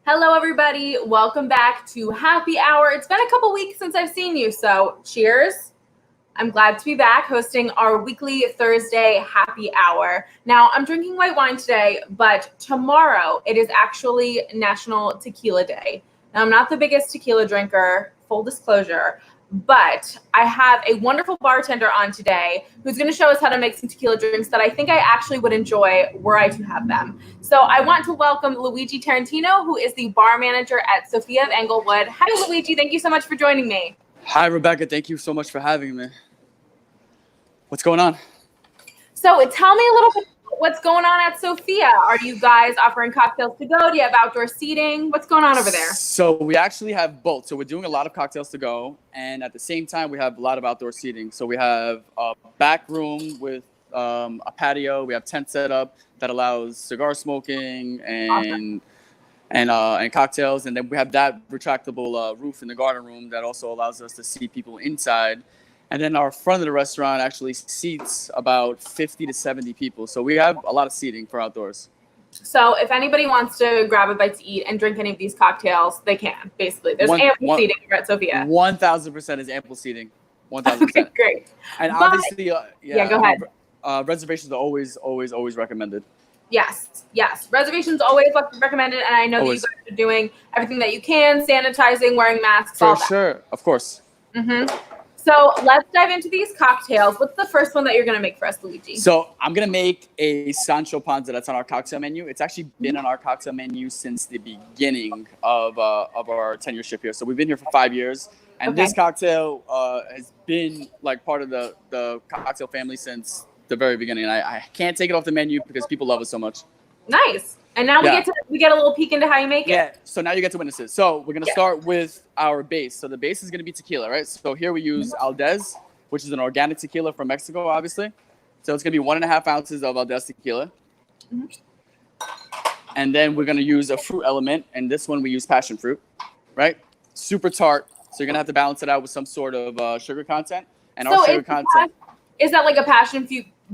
Hello, everybody. Welcome back to Happy Hour. It's been a couple weeks since I've seen you, so cheers. I'm glad to be back hosting our weekly Thursday Happy Hour. Now, I'm drinking white wine today, but tomorrow it is actually National Tequila Day. Now, I'm not the biggest tequila drinker, full disclosure, but I have a wonderful bartender on today who's going to show us how to make some tequila drinks that I think I actually would enjoy were I to have them. So I want to welcome Luigi Tarantino, who is the bar manager at SOFIA of Englewood. Hi, Luigi. Thank you so much for joining me. Hi, Rebecca. Thank you so much for having me. What's going on? So tell me a little bit what's going on at SOFIA. Are you guys offering cocktails to go? Do you have outdoor seating? What's going on over there? So we actually have both. So we're doing a lot of cocktails to go, and at the same time, we have a lot of outdoor seating. So we have a back room with a patio. We have tent set up that allows cigar smoking and cocktails, and then we have that retractable roof in the garden room that also allows us to see people inside. And then our front of the restaurant actually seats about 50 to 70 people. So we have a lot of seating for outdoors. So if anybody wants to grab a bite to eat and drink any of these cocktails, they can, basically. There's ample seating here at SOFIA. 1,000% is ample seating. 1,000%. Okay, great. And obviously, go ahead. Reservations are always recommended. Yes. Reservations always recommended, and I know that you guys are doing everything that you can, sanitizing, wearing masks, all that. For sure, of course. Mm-hmm. So let's dive into these cocktails. What's the first one that you're going to make for us, Luigi? So I'm going to make a Sancho Ponza that's on our cocktail menu. It's actually been on our cocktail menu since the beginning of our tenureship here. So we've been here for 5 years. And this cocktail has been like part of the cocktail family since the very beginning. And I can't take it off the menu because people love it so much. Nice. And now we get a little peek into how you make it. Yeah, so now you get to witness it. So we're going to start with our base. So the base is going to be tequila, right? So here we use Aldez, which is an organic tequila from Mexico, obviously. So it's going to be 1.5 ounces of Aldez tequila. And then we're going to use a fruit element. And this one we use passion fruit, right? Super tart. So you're going to have to balance it out with some sort of sugar content. And our sugar content. Is that like a passion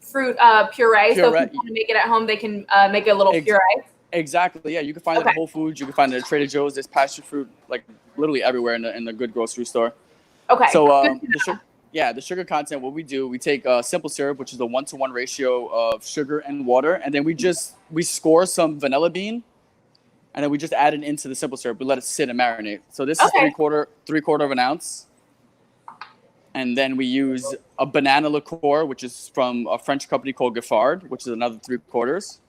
fruit puree? So if you want to make it at home, they can make a little puree? Exactly. Yeah, you can find it at Whole Foods. You can find it at Trader Joe's. There's passion fruit like literally everywhere in the good grocery store. Okay. So the sugar content, what we do, we take simple syrup, which is a 1-to-1 ratio of sugar and water, and then we score some vanilla bean, and then we just add it into the simple syrup. We let it sit and marinate. So this is three-quarter of an ounce. And then we use a banana liqueur, which is from a French company called Giffard, which is another 3/4.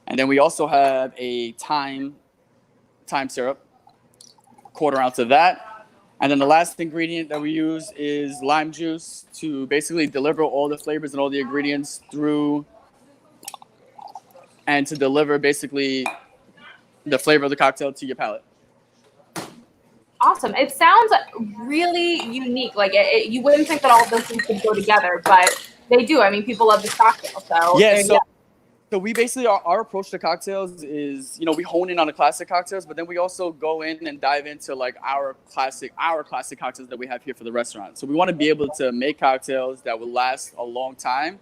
And then we also have a thyme syrup, 1/4 ounce of that. And then the last ingredient that we use is lime juice to basically deliver all the flavors and all the ingredients through, and to deliver basically the flavor of the cocktail to your palate. Awesome. It sounds really unique. Like you wouldn't think that all of those things could go together, but they do. I mean, people love this cocktail. So we basically, our approach to cocktails is, we hone in on the classic cocktails, but then we also go in and dive into like our classic cocktails that we have here for the restaurant. So we want to be able to make cocktails that will last a long time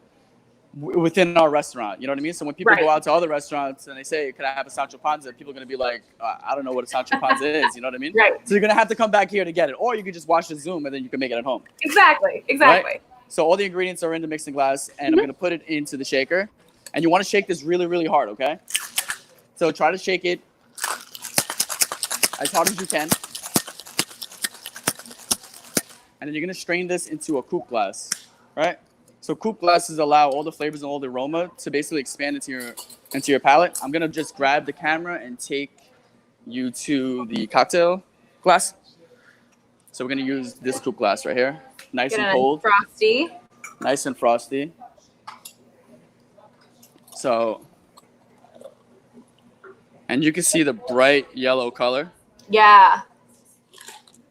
within our restaurant. You know what I mean? So when people go out to other restaurants and they say, "Could I have a Sancho Ponza?" people are going to be like, "I don't know what a Sancho Ponza is." You know what I mean? Right. So you're going to have to come back here to get it. Or you could just watch the Zoom and then you can make it at home. Exactly. Right? So all the ingredients are in the mixing glass, and I'm going to put it into the shaker. And you want to shake this really, really hard, okay? So try to shake it as hard as you can. And then you're going to strain this into a coupe glass, right? So coupe glasses allow all the flavors and all the aroma to basically expand into your palate. I'm going to just grab the camera and take you to the cocktail glass. So we're going to use this coupe glass right here. Nice and cold. Frosty. Nice and frosty. So, and you can see the bright yellow color. Yeah.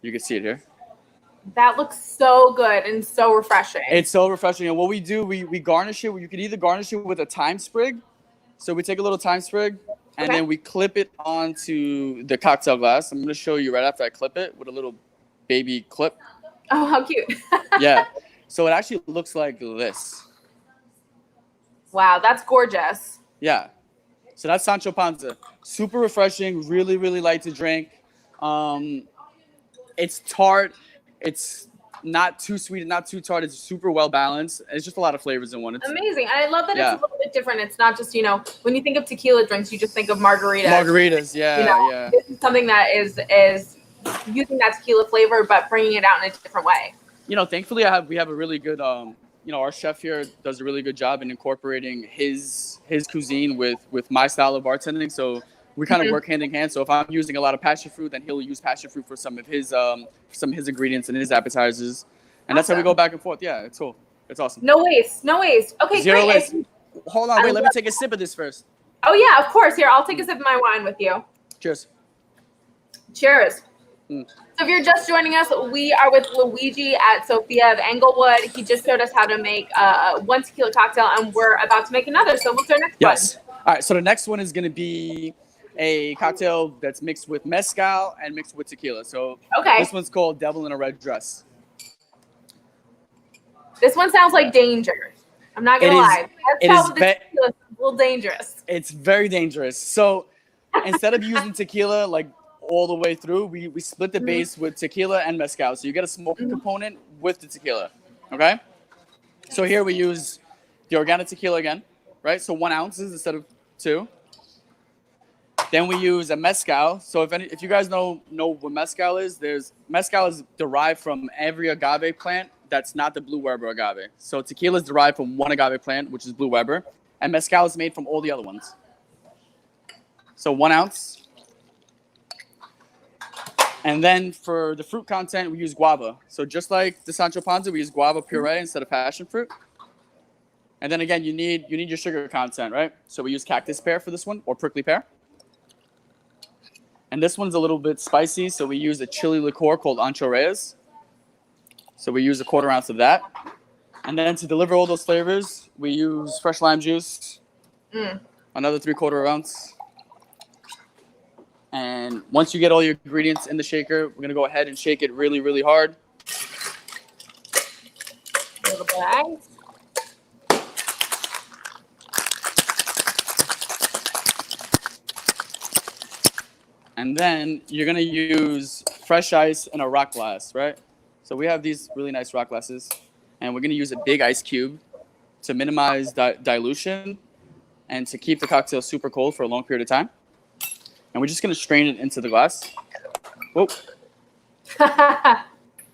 You can see it here. That looks so good and so refreshing. It's so refreshing. And what we do, we garnish it. You could either garnish it with a thyme sprig. So we take a little thyme sprig and then we clip it onto the cocktail glass. I'm going to show you right after I clip it with a little baby clip. Oh, how cute. Yeah. So it actually looks like this. Wow, that's gorgeous. Yeah. So that's Sancho Panza. Super refreshing, really, really light to drink. It's tart. It's not too sweet and not too tart. It's super well balanced. It's just a lot of flavors in one. It's, Amazing. And I love that it's a yeah. little bit different. It's not just, when you think of tequila drinks, you just think of margaritas. Margaritas, yeah. This is something that is using that tequila flavor, but bringing it out in a different way. Thankfully we have a really good, our chef here does a really good job in incorporating his cuisine with my style of bartending. So we kind of work hand in hand. So if I'm using a lot of passion fruit, then he'll use passion fruit for some of his ingredients and his appetizers. And that's how we go back and forth. Yeah, it's cool. It's awesome. No waste. Okay, Zero great. waste. Hold on, wait, let me take a sip of this first. Oh, yeah, of course. Here, I'll take a sip of my wine with you. Cheers. Cheers. So if you're just joining us, we are with Luigi at SOFIA of Englewood. He just showed us how to make one tequila cocktail, and we're about to make another. So what's our next one? Yes. All right, so the next one is going to be a cocktail that's mixed with mezcal and mixed with tequila. So this one's called Devil in a Red Dress. This one sounds like danger. I'm not going to lie. That's tequila is a little dangerous. It's very dangerous. So instead of using tequila like all the way through, we split the base with tequila and mezcal. So you get a smoking component with the tequila. Okay? So here we use the organic tequila again, right? So 1 ounce instead of 2. Then we use a mezcal. So if you guys know what mezcal is, mezcal is derived from every agave plant that's not the blue Weber agave. So tequila is derived from one agave plant, which is blue Weber, and mezcal is made from all the other ones. So 1 ounce. And then for the fruit content, we use guava. So just like the Sancho Ponza, we use guava puree instead of passion fruit. And then again, you need your sugar content, right? So we use cactus pear for this one, or prickly pear. And this one's a little bit spicy, so we use a chili liqueur called Ancho Reyes. So we use a 1/4 ounce of that. And then to deliver all those flavors, we use fresh lime juice, another 3/4 ounce. And once you get all your ingredients in the shaker, we're going to go ahead and shake it really, really hard. A little bit of ice. And then you're going to use fresh ice in a rock glass, right? So we have these really nice rock glasses. And we're going to use a big ice cube to minimize dilution and to keep the cocktail super cold for a long period of time. And we're just going to strain it into the glass. Whoa.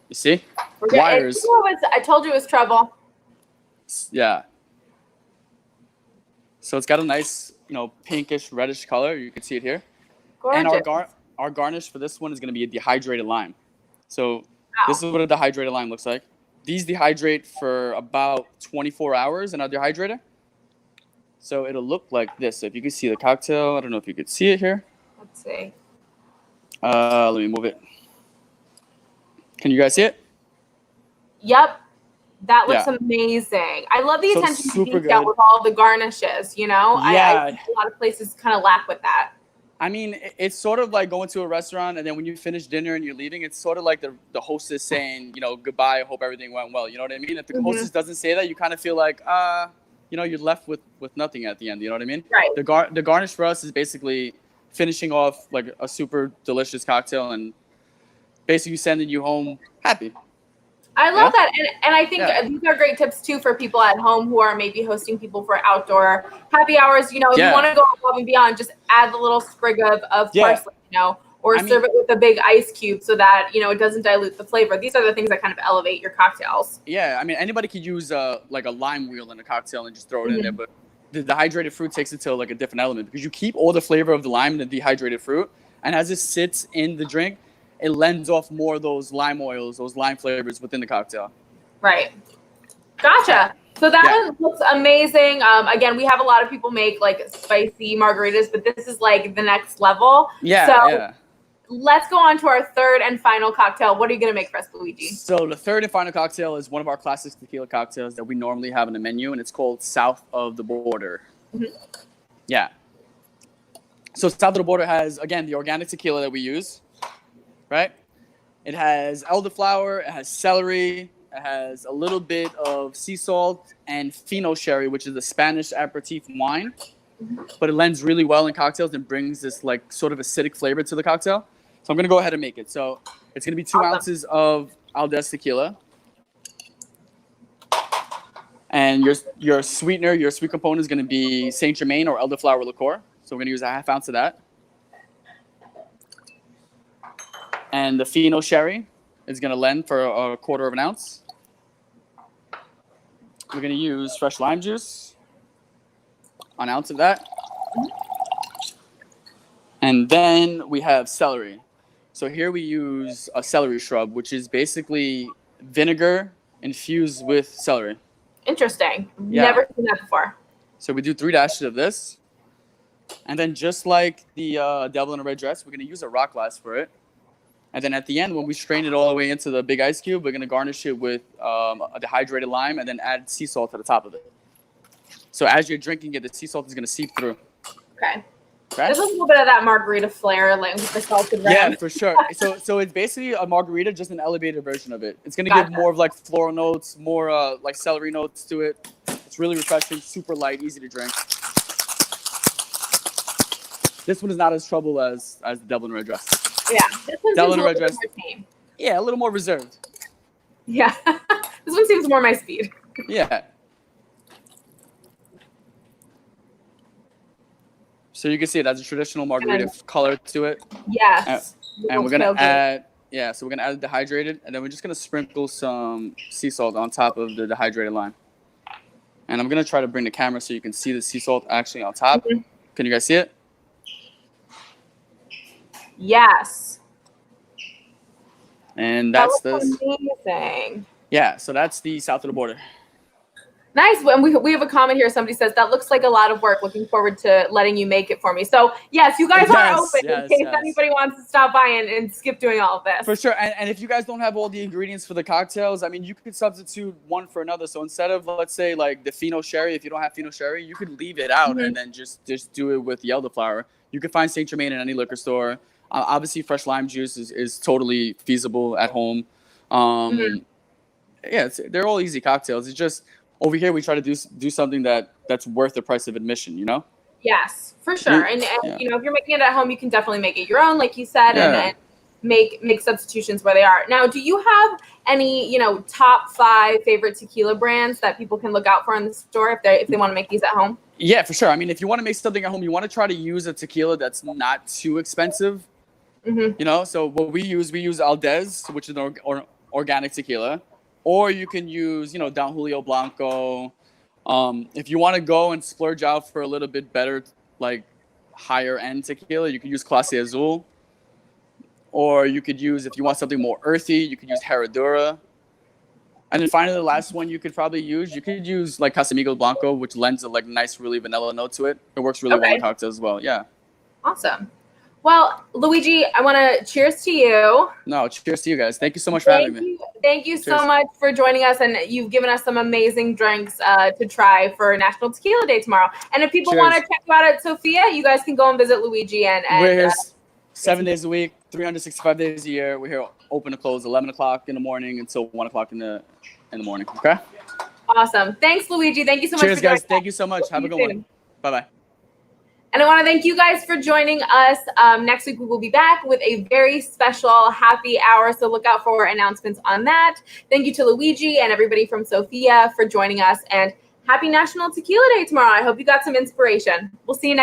You see? Wires. I told you it was trouble. Yeah. So it's got a nice, pinkish, reddish color. You can see it here. Gorgeous. And our garnish for this one is going to be a dehydrated lime. So this is what a dehydrated lime looks like. These dehydrate for about 24 hours in our dehydrator. So it'll look like this. So if you can see the cocktail, I don't know if you could see it here. Let's see. Let me move it. Can you guys see it? Yep. That looks amazing. I love the attention to detail with all the garnishes, Yeah. I think a lot of places kind of lack with that. I mean, it's sort of like going to a restaurant, and then when you finish dinner and you're leaving, it's sort of like the hostess saying, goodbye, I hope everything went well. You know what I mean? If the hostess doesn't say that, you kind of feel like, you're left with nothing at the end. You know what I mean? Right. The garnish for us is basically finishing off like a super delicious cocktail and basically sending you home happy. I love that. And I think these are great tips too for people at home who are maybe hosting people for outdoor happy hours. If you want to go above and beyond, just add the little sprig of parsley, or serve it with a big ice cube so that, it doesn't dilute the flavor. These are the things that kind of elevate your cocktails. Yeah. I mean, anybody could use like a lime wheel in a cocktail and just throw it in there. But the dehydrated fruit takes it to like a different element because you keep all the flavor of the lime in the dehydrated fruit. And as it sits in the drink, it lends off more of those lime oils, those lime flavors within the cocktail. Right. Gotcha. So that one looks amazing. Again, we have a lot of people make like spicy margaritas, but this is like the next level. Yeah. So let's go on to our third and final cocktail. What are you going to make for us, Luigi? So the third and final cocktail is one of our classic tequila cocktails that we normally have on the menu, and it's called South of the Border. Yeah. So South of the Border has, again, the organic tequila that we use. Right? It has elderflower, it has celery, it has a little bit of sea salt and fino sherry, which is a Spanish aperitif wine. but it lends really well in cocktails and brings this like sort of acidic flavor to the cocktail. So I'm gonna go ahead and make it. So it's gonna be 2 ounces of Aldez tequila, and your sweetener, your sweet component is gonna be Saint Germain or elderflower liqueur. So we're gonna use a 1/2 ounce of that, and the Fino sherry is gonna lend for a 1/4 ounce. We're gonna use fresh lime juice, 1 ounce of that. And then we have celery. So here we use a celery shrub, which is basically vinegar infused with celery. Interesting. Yeah. Never seen that before. So we do 3 dashes of this. And then just like the Devil in a Red Dress, we're gonna use a rock glass for it. And then at the end, when we strain it all the way into the big ice cube, we're gonna garnish it with a dehydrated lime and then add sea salt to the top of it. So as you're drinking it, the sea salt is gonna seep through. Okay. There's a little bit of that margarita flair, like with the salted rum. Yeah, for sure. So it's basically a margarita, just an elevated version of it. It's gonna give more of like floral notes, more like celery notes to it. It's really refreshing, super light, easy to drink. This one is not as trouble as the Devil in a Red Dress. Yeah, this one Devil seems in a a Red little Dress. more tame. Yeah, a little more reserved. Yeah, this one seems more my speed. Yeah. So you can see it has a traditional margarita color to it. Yes. And we're gonna add, so we're gonna add the dehydrated, and then we're just gonna sprinkle some sea salt on top of the dehydrated lime. And I'm gonna try to bring the camera so you can see the sea salt actually on top. Mm-hmm. Can you guys see it? Yes. And that's amazing. Yeah, so that's the south of the border. Nice. And we have a comment here. Somebody says, that looks like a lot of work. Looking forward to letting you make it for me. So, yes, you guys are open in case anybody wants to stop by and skip doing all of this. For sure. And if you guys don't have all the ingredients for the cocktails, I mean, you could substitute one for another. So instead of, let's say, like the Fino sherry, if you don't have Fino sherry, you could leave it out and then just do it with the elderflower. You can find Saint Germain in any liquor store. Obviously, fresh lime juice is totally feasible at home. Yeah, they're all easy cocktails. It's just... over here, we try to do something that's worth the price of admission, you know? Yes, for sure. And you know, if you're making it at home, you can definitely make it your own, like you said, and make substitutions where they are. Now, do you have any, you know, top 5 favorite tequila brands that people can look out for in the store if they want to make these at home? Yeah, for sure. I mean, if you want to make something at home, you want to try to use a tequila that's not too expensive. You know, so what we use Aldez, which is an organic tequila. Or you can use, you know, Don Julio Blanco. If you want to go and splurge out for a little bit better, like higher end tequila, you could use Clase Azul. Or you could use, if you want something more earthy, you could use Herradura. And then finally, the last one you could use like Casamigos Blanco, which lends a like nice, really vanilla note to it. It works really well in cocktails as well. Yeah. Awesome. Well, Luigi, I want to cheers to you. No, cheers to you guys. Thank you so much for having me. Thank you so much for joining us, and you've given us some amazing drinks to try for National Tequila Day tomorrow. And if people want to check you out at Sophia, you guys can go and visit Luigi. And we're here 7 days a week, 365 days a year. We're here open to close 11 o'clock in the morning until 1 o'clock in the morning. Okay. Awesome. Thanks, Luigi. Thank you so much. Cheers, guys. Thank you so much. Have a good one. Bye-bye. And I want to thank you guys for joining us. Next week, we will be back with a very special happy hour. So look out for announcements on that. Thank you to Luigi and everybody from Sophia for joining us. And happy National Tequila Day tomorrow. I hope you got some inspiration. We'll see you next